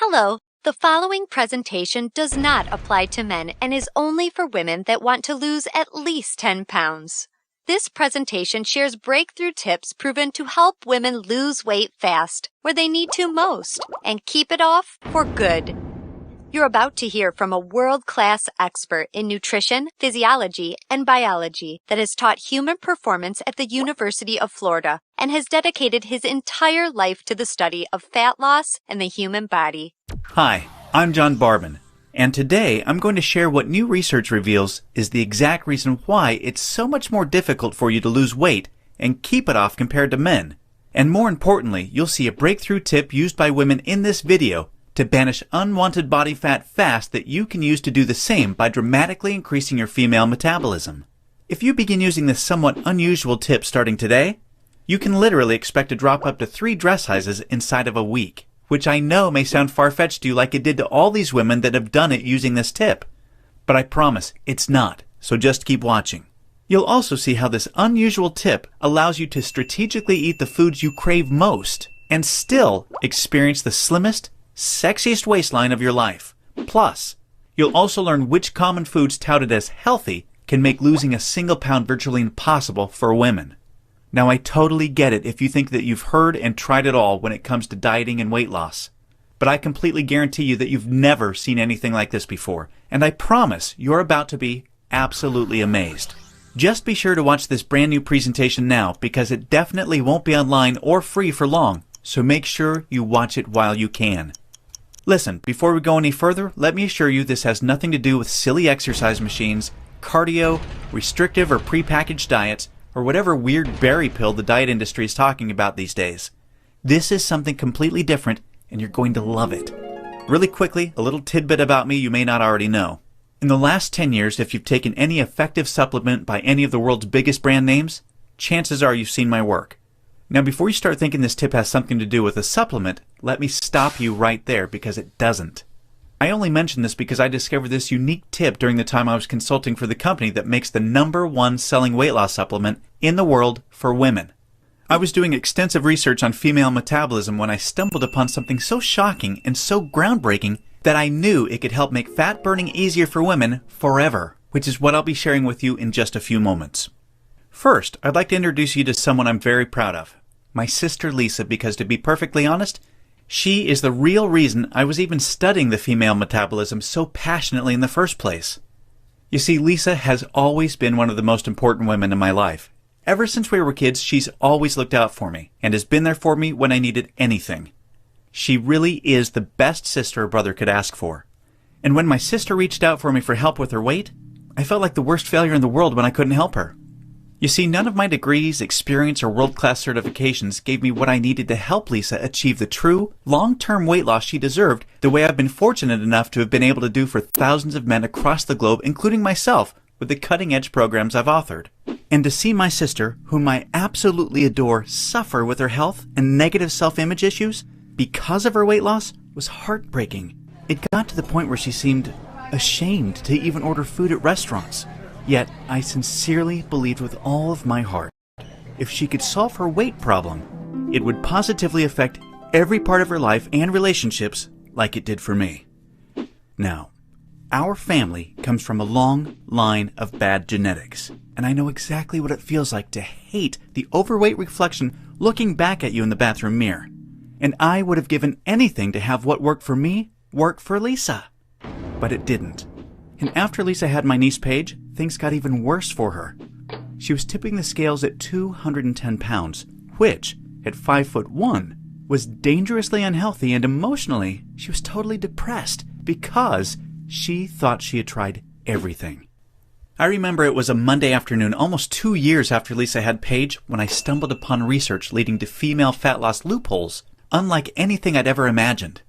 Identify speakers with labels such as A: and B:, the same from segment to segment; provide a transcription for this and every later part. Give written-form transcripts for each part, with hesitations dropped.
A: Hello, the following presentation does not apply to men and is only for women that want to lose at least 10 pounds. This presentation shares breakthrough tips proven to help women lose weight fast, where they need to most, and keep it off for good. You're about to hear from a world-class expert in nutrition, physiology, and biology that has taught human performance at the University of Florida and has dedicated his entire life to the study of fat loss and the human body.
B: Hi, I'm John Barban, and today I'm going to share what new research reveals is the exact reason why it's so much more difficult for you to lose weight and keep it off compared to men. And more importantly, you'll see a breakthrough tip used by women in this video to banish unwanted body fat fast that you can use to do the same by dramatically increasing your female metabolism. If you begin using this somewhat unusual tip starting today, you can literally expect to drop up to 3 dress sizes inside of a week, which I know may sound far-fetched to you like it did to all these women that have done it using this tip. But I promise it's not, so just keep watching. You'll also see how this unusual tip allows you to strategically eat the foods you crave most and still experience the slimmest, sexiest waistline of your life. Plus, you'll also learn which common foods touted as healthy can make losing a single pound virtually impossible for women. Now, I totally get it if you think that you've heard and tried it all when it comes to dieting and weight loss. But I completely guarantee you that you've never seen anything like this before, and I promise you're about to be absolutely amazed. Just be sure to watch this brand new presentation now because it definitely won't be online or free for long, so make sure you watch it while you can. Listen, before we go any further, let me assure you this has nothing to do with silly exercise machines, cardio, restrictive or prepackaged diets, or whatever weird berry pill the diet industry is talking about these days. This is something completely different, and you're going to love it. Really quickly, a little tidbit about me you may not already know. In the last 10 years, if you've taken any effective supplement by any of the world's biggest brand names, chances are you've seen my work. Now, before you start thinking this tip has something to do with a supplement, let me stop you right there because it doesn't. I only mention this because I discovered this unique tip during the time I was consulting for the company that makes the #1 selling weight loss supplement in the world for women. I was doing extensive research on female metabolism when I stumbled upon something so shocking and so groundbreaking that I knew it could help make fat burning easier for women forever, which is what I'll be sharing with you in just a few moments. First, I'd like to introduce you to someone I'm very proud of. My sister Lisa, because to be perfectly honest, she is the real reason I was even studying the female metabolism so passionately in the first place. You see, Lisa has always been one of the most important women in my life. Ever since we were kids, she's always looked out for me and has been there for me when I needed anything. She really is the best sister a brother could ask for. And when my sister reached out for me for help with her weight, I felt like the worst failure in the world when I couldn't help her. You see, none of my degrees, experience, or world-class certifications gave me what I needed to help Lisa achieve the true, long-term weight loss she deserved the way I've been fortunate enough to have been able to do for thousands of men across the globe, including myself, with the cutting-edge programs I've authored. And to see my sister, whom I absolutely adore, suffer with her health and negative self-image issues because of her weight loss was heartbreaking. It got to the point where she seemed ashamed to even order food at restaurants. Yet, I sincerely believed with all of my heart, if she could solve her weight problem, it would positively affect every part of her life and relationships like it did for me. Now, our family comes from a long line of bad genetics, and I know exactly what it feels like to hate the overweight reflection looking back at you in the bathroom mirror. And I would have given anything to have what worked for me work for Lisa. But it didn't. And after Lisa had my niece Paige, things got even worse for her. She was tipping the scales at 210 pounds, which, at 5'1", was dangerously unhealthy, and emotionally, she was totally depressed because she thought she had tried everything. I remember it was a Monday afternoon, almost 2 years after Lisa had Paige, when I stumbled upon research leading to female fat loss loopholes, unlike anything I'd ever imagined.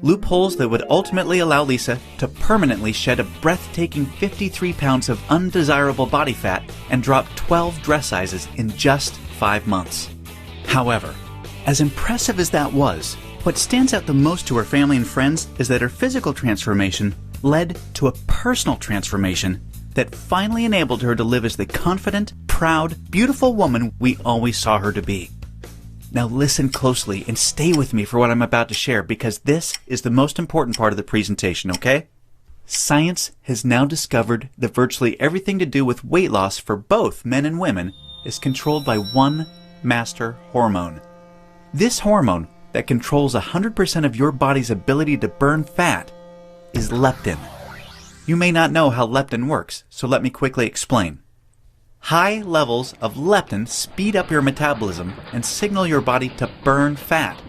B: Loopholes that would ultimately allow Lisa to permanently shed a breathtaking 53 pounds of undesirable body fat and drop 12 dress sizes in just 5 months. However, as impressive as that was, what stands out the most to her family and friends is that her physical transformation led to a personal transformation that finally enabled her to live as the confident, proud, beautiful woman we always saw her to be. Now listen closely and stay with me for what I'm about to share because this is the most important part of the presentation, okay? Science has now discovered that virtually everything to do with weight loss for both men and women is controlled by one master hormone. This hormone that controls 100% of your body's ability to burn fat is leptin. You may not know how leptin works, so let me quickly explain. High levels of leptin speed up your metabolism and signal your body to burn fat.